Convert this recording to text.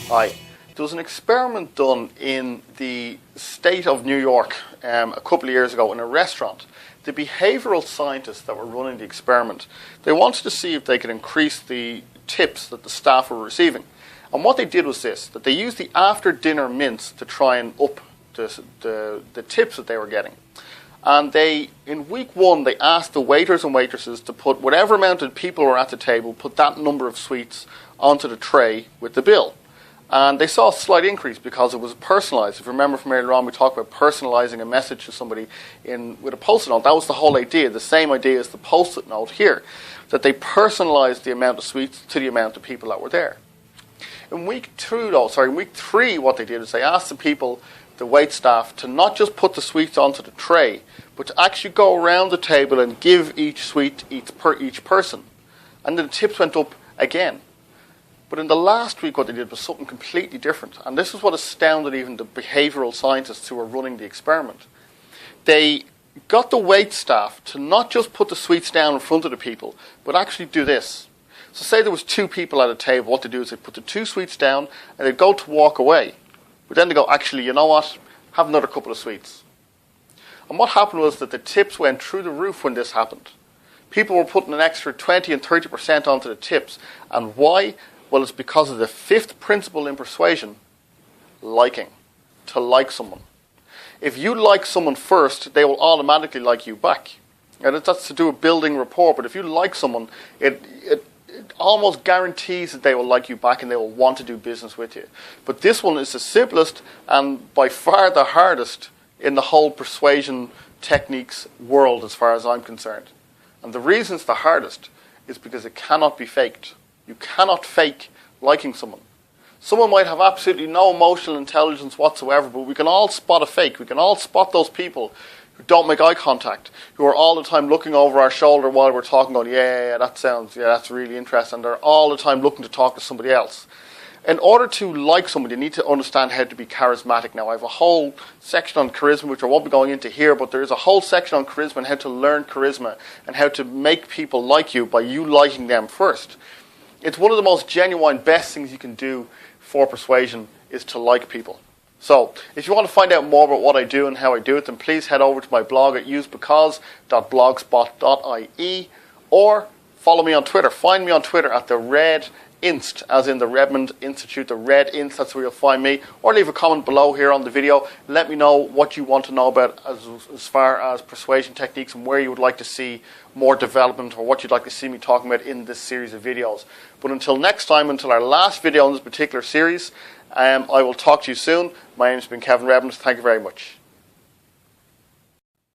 Hi. There was an experiment done in the state of New York a couple of years ago in a restaurant. The behavioral scientists that were running the experiment, they wanted to see if they could increase the tips that the staff were receiving. And what they did was this, that they used the after-dinner mints to try and up the tips that they were getting. And in week one, they asked the waiters and waitresses to put whatever amount of people were at the table, put that number of sweets onto the tray with the bill. And they saw a slight increase because it was personalised. If you remember from earlier on, we talked about personalising a message to somebody with a post-it note. That was the whole idea, the same idea as the post-it note here, that they personalised the amount of sweets to the amount of people that were there. In week three, what they did is they asked the people, the wait staff, to not just put the sweets onto the tray, but to actually go around the table and give each sweet each person. And then the tips went up again. But in the last week, what they did was something completely different. And this is what astounded even the behavioral scientists who were running the experiment. They got the wait staff to not just put the sweets down in front of the people, but actually do this. So say there was 2 people at a table, what they do is they put the 2 sweets down and they'd go to walk away. But then they go, actually, you know what? Have another couple of sweets. And what happened was that the tips went through the roof when this happened. People were putting an extra 20 and 30% onto the tips. And why? Well, it's because of the 5th principle in persuasion, liking. To like someone. If you like someone first, they will automatically like you back. And that's to do with building rapport. But if you like someone, it almost guarantees that they will like you back and they will want to do business with you. But this one is the simplest and by far the hardest in the whole persuasion techniques world as far as I'm concerned. And the reason it's the hardest is because it cannot be faked. You cannot fake liking someone. Someone might have absolutely no emotional intelligence whatsoever, but we can all spot a fake. We can all spot those people who don't make eye contact, who are all the time looking over our shoulder while we're talking, going, yeah, that's really interesting. They're all the time looking to talk to somebody else. In order to like someone, you need to understand how to be charismatic. Now, I have a whole section on charisma, which I won't be going into here, but there is a whole section on charisma and how to learn charisma and how to make people like you by you liking them first. It's one of the most genuine, best things you can do for persuasion is to like people. So, if you want to find out more about what I do and how I do it, then please head over to my blog at usebecaus.blogspot.ie or follow me on Twitter. Find me on Twitter at the Red Inst, as in the Redmond Institute, the Red Inst, that's where you'll find me. Or leave a comment below here on the video. Let me know what you want to know about as far as persuasion techniques and where you would like to see more development or what you'd like to see me talking about in this series of videos. But until next time, until our last video in this particular series, I will talk to you soon. My name has been Kevin Redmond. Thank you very much.